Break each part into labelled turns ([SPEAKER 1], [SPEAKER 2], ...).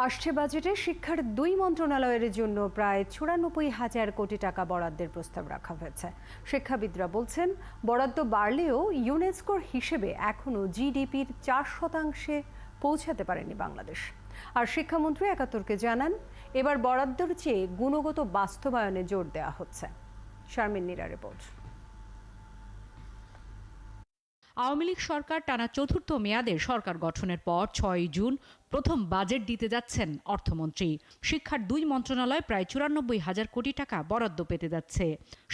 [SPEAKER 1] আসছে বাজেটে শিক্ষার দুই মন্ত্রণালয়ের জন্য প্রায় ৯৪,০০০ কোটি টাকা বরাদ্দের প্রস্তাব রাখা হয়েছে। শিক্ষাবিদরা বলছেন, বরাদ্দ বাড়লেও ইউনেস্কোর হিসেবে এখনও জিডিপির 4% পৌঁছাতে পারেনি বাংলাদেশ। আর শিক্ষামন্ত্রী একাত্তরকে জানান, এবার বরাদ্দর চেয়ে গুণগত বাস্তবায়নে জোর দেওয়া হচ্ছে। শারমিন নীরা রিপোর্ট।
[SPEAKER 2] আওয়ামী লীগ সরকার টানা চতুর্থ মেয়াদে সরকার গঠনের পর ৬ জুন প্রথম বাজেট দিতে যাচ্ছেন অর্থমন্ত্রী। শিক্ষার দুই মন্ত্রণালয় প্রায় ৯৪,০০০ কোটি টাকা বরাদ্দ পেতে যাচ্ছে।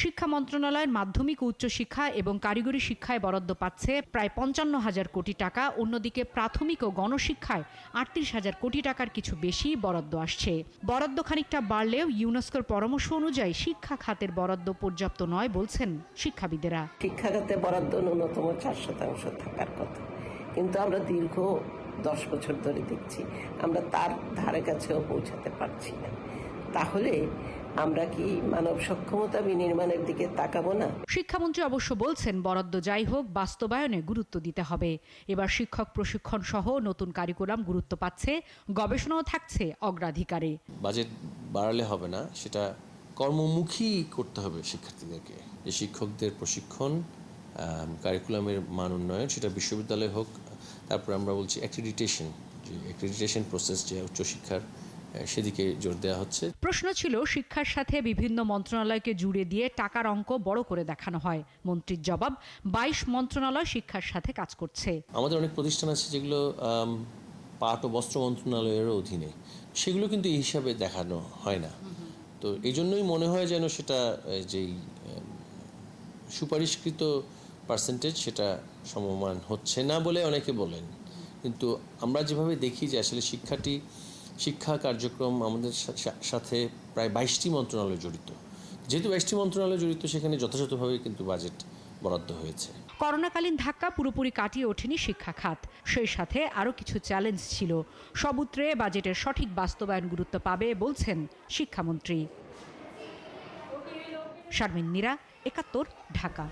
[SPEAKER 2] শিক্ষা মন্ত্রণালয়ের মাধ্যমিক ও উচ্চশিক্ষা এবং কারিগরি শিক্ষায় বরাদ্দ পাচ্ছে প্রায় ৫৫,০০০ কোটি টাকা। অন্যদিকে প্রাথমিক ও গণশিক্ষায় ৩৮,০০০ কোটি টাকার কিছু বেশি বরাদ্দ আসছে। বরাদ্দ খানিকটা বাড়লেও ইউনেস্কোর পরামর্শ অনুযায়ী শিক্ষা খাতের বরাদ্দ পর্যাপ্ত নয় বলছেন শিক্ষাবিদেরা।
[SPEAKER 3] শিক্ষা খাতে বরাদ্দ ন্যূনতম 4% থাকার কথা, কিন্তু আমরা দীর্ঘ 10 বছর ধরে দেখছি আমরা তার ধারে কাছেও পৌঁছাতে পারছি না। তাহলে আমরা কি মানব সক্ষমতা বিনির্মাণের দিকে তাকাবো না?
[SPEAKER 2] শিক্ষামন্ত্রী অবশ্য বলছেন, বরাদ্দ যাই হোক বাস্তবায়নে গুরুত্ব দিতে হবে। এবার শিক্ষক প্রশিক্ষণ সহ নতুন কারিকুলাম গুরুত্ব পাচ্ছে, গবেষণাও থাকছে অগ্রাধিকারে।
[SPEAKER 4] বাজেট বাড়ালে হবে না, সেটা কর্মমুখী করতে হবে শিক্ষার্থীদেরকে। যে শিক্ষকদের প্রশিক্ষণ, কারিকুলামের মান উন্নয়ন, সেটা বিশ্ববিদ্যালয় হোক, তারপর আমরা বলছি অ্যাক্রেডিটেশন প্রসেস, যে উচ্চশিক্ষার সেদিকে জোর দেওয়া হচ্ছে।
[SPEAKER 2] প্রশ্ন ছিল, শিক্ষার সাথে বিভিন্ন মন্ত্রণালয়কে জুড়ে দিয়ে টাকার অঙ্ক বড় করে দেখানো হয়। মন্ত্রীর জবাব, ২২ মন্ত্রণালয় শিক্ষার সাথে কাজ করছে।
[SPEAKER 4] আমাদের অনেক প্রতিষ্ঠান আছে যেগুলো পাট ও বস্ত্র মন্ত্রণালয়ের অধীনে, সেগুলো কিন্তু এই হিসাবে দেখানো হয় না। তো এই জন্যই মনে হয় যেন সেটা যেই সুপারিশকৃত পার্সেন্টেজ সেটা সমমান হচ্ছে না বলে অনেকে বলেন। কিন্তু আমরা যেভাবে দেখি যে আসলে শিক্ষা কার্যক্রম আমাদের সাথে প্রায় ২২টি মন্ত্রণালয় জড়িত। যেহেতু ২২টি মন্ত্রণালয় জড়িত, সেখানে যথাযথভাবে কিন্তু বাজেট বরাদ্দ হয়েছে।
[SPEAKER 2] করোনাকালীন ধাক্কা পুরোপুরি কাটিয়ে ওঠেনি শিক্ষা খাত, সেই সাথে আরও কিছু চ্যালেঞ্জ ছিল। সবুত্রে বাজেটের সঠিক বাস্তবায়ন গুরুত্ব পাবে বলছেন শিক্ষামন্ত্রী। শারমিন নীরা, একাত্তর, ঢাকা।